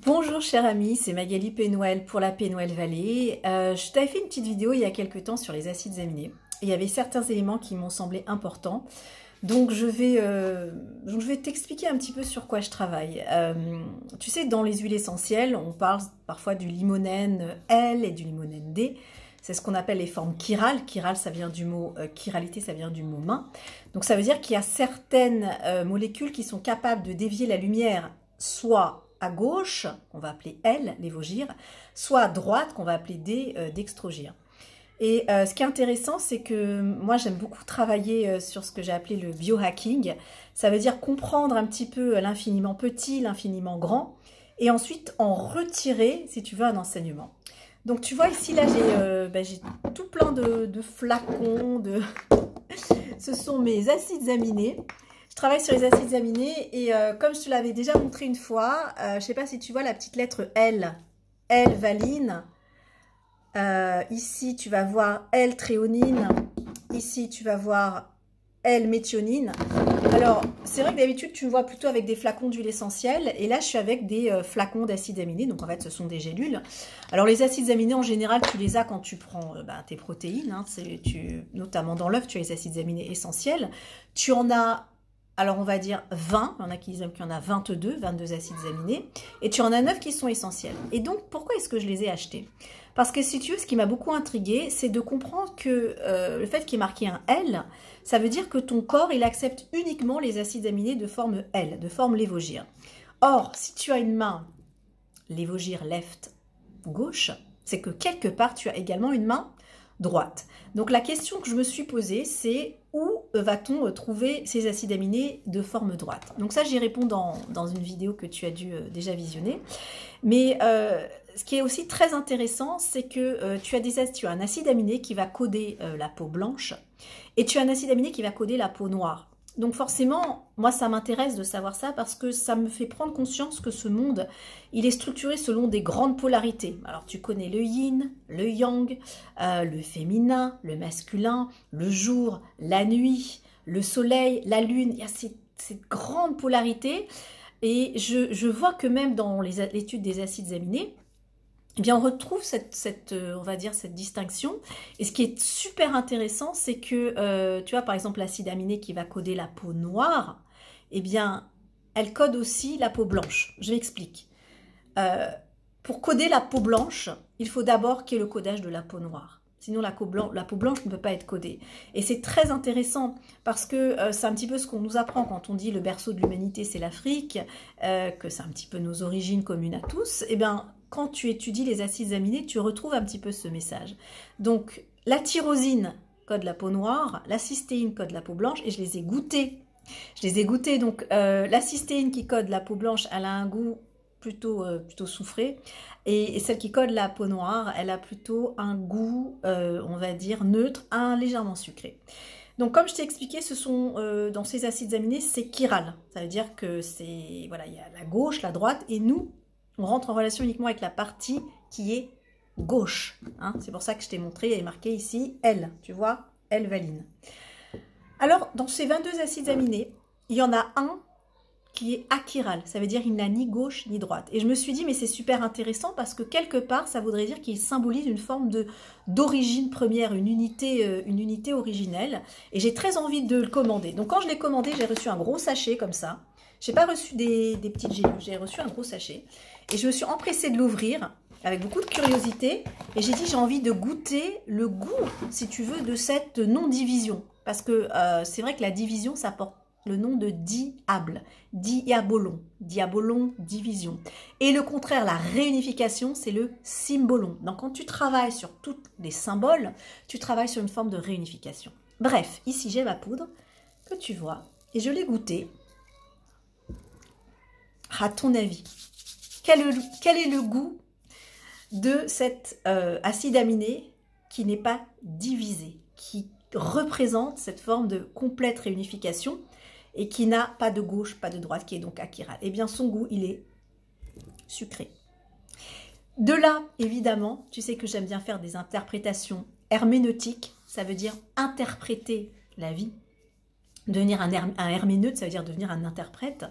Bonjour chère amie, c'est Magali Pénoël pour la Pénoël Vallée. Je t'avais fait une petite vidéo il y a quelques temps sur les acides aminés. Et il y avait certains éléments qui m'ont semblé importants. Donc je vais t'expliquer un petit peu sur quoi je travaille. Tu sais, dans les huiles essentielles, on parle parfois du limonène L et du limonène D. C'est ce qu'on appelle les formes chirales. Chiral, ça vient du mot chiralité, ça vient du mot main. Donc ça veut dire qu'il y a certaines molécules qui sont capables de dévier la lumière, soit à gauche, qu'on va appeler L, l'évogir, soit à droite, qu'on va appeler D, dextrogir. Et ce qui est intéressant, c'est que moi, j'aime beaucoup travailler sur ce que j'ai appelé le biohacking. Ça veut dire comprendre un petit peu l'infiniment petit, l'infiniment grand, et ensuite en retirer, si tu veux, un enseignement. Donc, tu vois, ici, là, j'ai tout plein de flacons, ce sont mes acides aminés. Je travaille sur les acides aminés et comme je te l'avais déjà montré une fois, je ne sais pas si tu vois la petite lettre L, L-valine. Ici, tu vas voir L-tréonine. Ici, tu vas voir L-méthionine. Alors, c'est vrai que d'habitude, tu me vois plutôt avec des flacons d'huile essentielle. Et là, je suis avec des flacons d'acides aminés. Donc, en fait, ce sont des gélules. Alors, les acides aminés, en général, tu les as quand tu prends tes protéines. Hein, notamment dans l'œuf, tu as les acides aminés essentiels. Tu en as... Alors, on va dire 20, il y en a qui disent qu'il y en a 22 acides aminés, et tu en as 9 qui sont essentiels. Et donc, pourquoi est-ce que je les ai achetés? Parce que si tu veux, ce qui m'a beaucoup intriguée, c'est de comprendre que le fait qu'il y ait marqué un L, ça veut dire que ton corps, il accepte uniquement les acides aminés de forme L, de forme lévogir. Or, si tu as une main lévogir left gauche, c'est que quelque part, tu as également une main droite. Donc la question que je me suis posée, c'est où va-t-on trouver ces acides aminés de forme droite? Donc ça, j'y réponds dans une vidéo que tu as dû déjà visionner. Mais ce qui est aussi très intéressant, c'est que tu as un acide aminé qui va coder la peau blanche et tu as un acide aminé qui va coder la peau noire. Donc forcément, moi ça m'intéresse de savoir ça parce que ça me fait prendre conscience que ce monde, il est structuré selon des grandes polarités. Alors tu connais le yin, le yang, le féminin, le masculin, le jour, la nuit, le soleil, la lune. Il y a cette grande polarité et je vois que même dans l'étude des acides aminés, eh bien, on retrouve on va dire, cette distinction. Et ce qui est super intéressant, c'est que, tu vois, par exemple, l'acide aminé qui va coder la peau noire, eh bien, elle code aussi la peau blanche. Je m'explique. Pour coder la peau blanche, il faut d'abord qu'il y ait le codage de la peau noire. Sinon, la peau blanche ne peut pas être codée. Et c'est très intéressant parce que c'est un petit peu ce qu'on nous apprend quand on dit le berceau de l'humanité, c'est l'Afrique, que c'est un petit peu nos origines communes à tous. Eh bien, quand tu étudies les acides aminés, tu retrouves un petit peu ce message. Donc, la tyrosine code la peau noire, la cystéine code la peau blanche, et je les ai goûtées. Donc la cystéine qui code la peau blanche, elle a un goût plutôt soufré, et celle qui code la peau noire, elle a plutôt un goût, on va dire, neutre, légèrement sucré. Donc, comme je t'ai expliqué, ce sont dans ces acides aminés, c'est chiral. Ça veut dire que c'est, voilà, il y a la gauche, la droite, et nous, on rentre en relation uniquement avec la partie qui est gauche. Hein. C'est pour ça que je t'ai montré, il est marqué ici L, tu vois, L-valine. Alors, dans ces 22 acides aminés, il y en a un qui est achiral. Ça veut dire qu'il n'a ni gauche ni droite. Et je me suis dit, mais c'est super intéressant parce que quelque part, ça voudrait dire qu'il symbolise une forme d'origine première, une unité originelle. Et j'ai très envie de le commander. Donc, quand je l'ai commandé, j'ai reçu un gros sachet comme ça. Je n'ai pas reçu des petites gélules, j'ai reçu un gros sachet. Et je me suis empressée de l'ouvrir avec beaucoup de curiosité. Et j'ai dit, j'ai envie de goûter le goût, si tu veux, de cette non-division. Parce que c'est vrai que la division, ça porte le nom de diable, diabolon, division. Et le contraire, la réunification, c'est le symbolon. Donc quand tu travailles sur tous les symboles, tu travailles sur une forme de réunification. Bref, ici j'ai ma poudre que tu vois et je l'ai goûtée. À ton avis, quel est le goût de cet acide aminé qui n'est pas divisé, qui représente cette forme de complète réunification et qui n'a pas de gauche, pas de droite, qui est donc achiral? Eh bien, son goût, il est sucré. De là, évidemment, tu sais que j'aime bien faire des interprétations herméneutiques, ça veut dire interpréter la vie. Devenir un herméneute, ça veut dire devenir un interprète.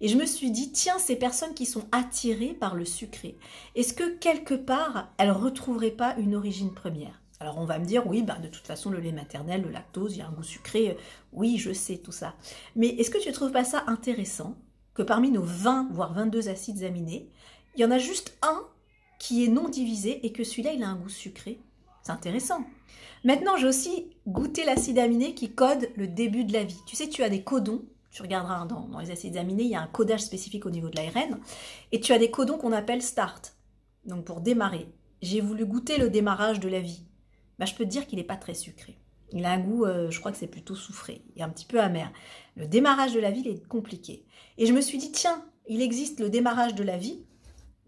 Et je me suis dit, tiens, ces personnes qui sont attirées par le sucré, est-ce que quelque part, elles ne retrouveraient pas une origine première? Alors on va me dire, oui, bah, de toute façon, le lait maternel, le lactose, il y a un goût sucré. Oui, je sais tout ça. Mais est-ce que tu ne trouves pas ça intéressant que parmi nos 20, voire 22 acides aminés, il y en a juste un qui est non divisé et que celui-là, il a un goût sucré? C'est intéressant. Maintenant, j'ai aussi goûté l'acide aminé qui code le début de la vie. Tu sais, tu as des codons. Tu regarderas dans les acides aminés, il y a un codage spécifique au niveau de l'ARN. Et tu as des codons qu'on appelle start. Donc pour démarrer. J'ai voulu goûter le démarrage de la vie. Bah, je peux te dire qu'il n'est pas très sucré. Il a un goût, je crois que c'est plutôt soufré. Il est un petit peu amer. Le démarrage de la vie, il est compliqué. Et je me suis dit, tiens, il existe le démarrage de la vie,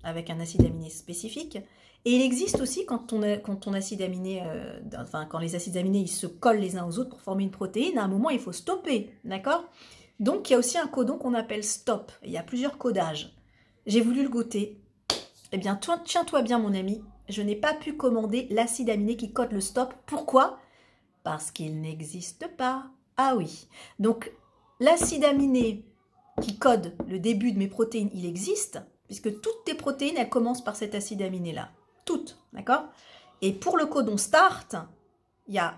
avec un acide aminé spécifique. Et il existe aussi quand ton acide aminé, quand les acides aminés ils se collent les uns aux autres pour former une protéine, à un moment il faut stopper, d'accord? Donc il y a aussi un codon qu'on appelle stop. Il y a plusieurs codages. J'ai voulu le goûter. Eh bien, tiens-toi bien mon ami, je n'ai pas pu commander l'acide aminé qui code le stop. Pourquoi? Parce qu'il n'existe pas. Ah oui. Donc l'acide aminé qui code le début de mes protéines, il existe, puisque toutes tes protéines, elles commencent par cet acide aminé-là. Toutes, d'accord? Et pour le codon start, il y a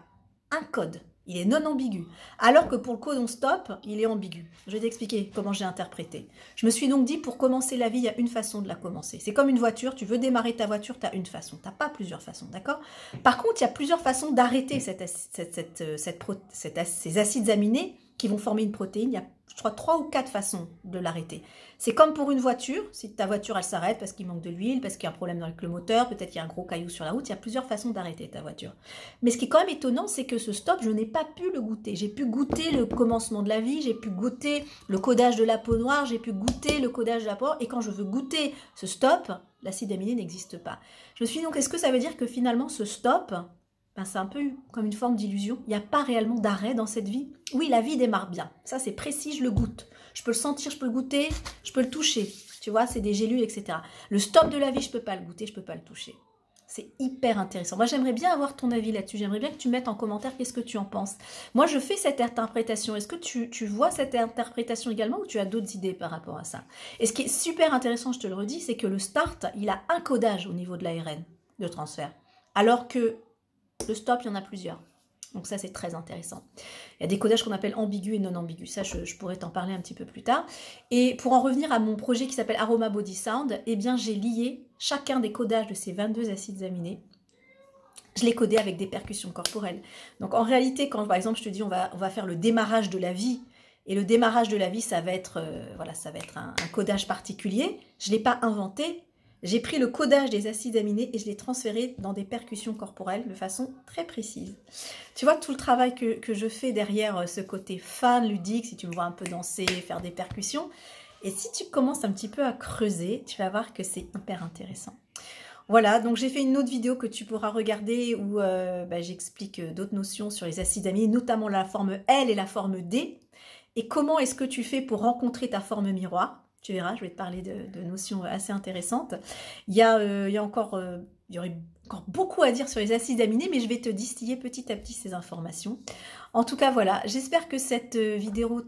un code, il est non ambigu. Alors que pour le codon stop, il est ambigu. Je vais t'expliquer comment j'ai interprété. Je me suis donc dit, pour commencer la vie, il y a une façon de la commencer. C'est comme une voiture, tu veux démarrer ta voiture, tu as une façon. Tu n'as pas plusieurs façons, d'accord? Par contre, il y a plusieurs façons d'arrêter ces acides aminés qui vont former une protéine. Il y a, je crois, 3 ou 4 façons de l'arrêter. C'est comme pour une voiture. Si ta voiture, elle s'arrête parce qu'il manque de l'huile, parce qu'il y a un problème avec le moteur, peut-être qu'il y a un gros caillou sur la route, il y a plusieurs façons d'arrêter ta voiture. Mais ce qui est quand même étonnant, c'est que ce stop, je n'ai pas pu le goûter. J'ai pu goûter le commencement de la vie, j'ai pu goûter le codage de la peau noire, j'ai pu goûter le codage de la peau, et quand je veux goûter ce stop, l'acide aminé n'existe pas. Je me suis dit donc, est-ce que ça veut dire que finalement ce stop, ben, c'est un peu comme une forme d'illusion. Il n'y a pas réellement d'arrêt dans cette vie. Oui, la vie démarre bien. Ça, c'est précis, je le goûte. Je peux le sentir, je peux le goûter, je peux le toucher. Tu vois, c'est des gélules, etc. Le stop de la vie, je ne peux pas le goûter, je ne peux pas le toucher. C'est hyper intéressant. Moi, j'aimerais bien avoir ton avis là-dessus. J'aimerais bien que tu mettes en commentaire qu'est-ce que tu en penses. Moi, je fais cette interprétation. Est-ce que tu vois cette interprétation également ou tu as d'autres idées par rapport à ça? Et ce qui est super intéressant, je te le redis, c'est que le start, il a un codage au niveau de l'ARN de transfert. Alors que le stop, il y en a plusieurs. Donc ça, c'est très intéressant. Il y a des codages qu'on appelle ambigus et non ambigus. Ça, je pourrais t'en parler un petit peu plus tard. Et pour en revenir à mon projet qui s'appelle Aroma Body Sound, eh bien, j'ai lié chacun des codages de ces 22 acides aminés. Je l'ai codé avec des percussions corporelles. Donc en réalité, quand par exemple, je te dis, on va faire le démarrage de la vie, et le démarrage de la vie, ça va être, ça va être un codage particulier. Je ne l'ai pas inventé. J'ai pris le codage des acides aminés et je l'ai transféré dans des percussions corporelles de façon très précise. Tu vois tout le travail que je fais derrière ce côté fun, ludique, si tu me vois un peu danser, faire des percussions. Et si tu commences un petit peu à creuser, tu vas voir que c'est hyper intéressant. Voilà, donc j'ai fait une autre vidéo que tu pourras regarder où j'explique d'autres notions sur les acides aminés, notamment la forme L et la forme D. Et comment est-ce que tu fais pour rencontrer ta forme miroir? Tu verras, je vais te parler de notions assez intéressantes. Il y aurait encore beaucoup à dire sur les acides aminés, mais je vais te distiller petit à petit ces informations. En tout cas, voilà, j'espère que cette vidéo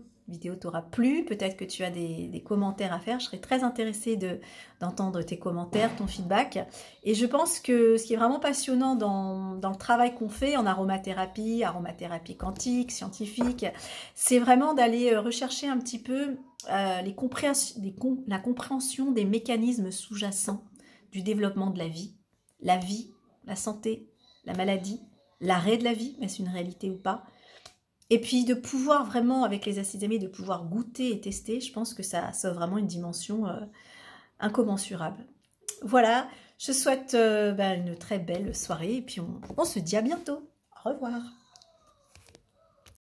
t'aura plu. Peut-être que tu as des commentaires à faire. Je serais très intéressée d'entendre tes commentaires, ton feedback. Et je pense que ce qui est vraiment passionnant dans le travail qu'on fait en aromathérapie quantique, scientifique, c'est vraiment d'aller rechercher un petit peu la compréhension des mécanismes sous-jacents du développement de la vie, la santé, la maladie, l'arrêt de la vie, est-ce une réalité ou pas? Et puis de pouvoir vraiment, avec les acides aminés, de pouvoir goûter et tester, je pense que ça a vraiment une dimension incommensurable. Voilà, je souhaite une très belle soirée et puis on se dit à bientôt. Au revoir.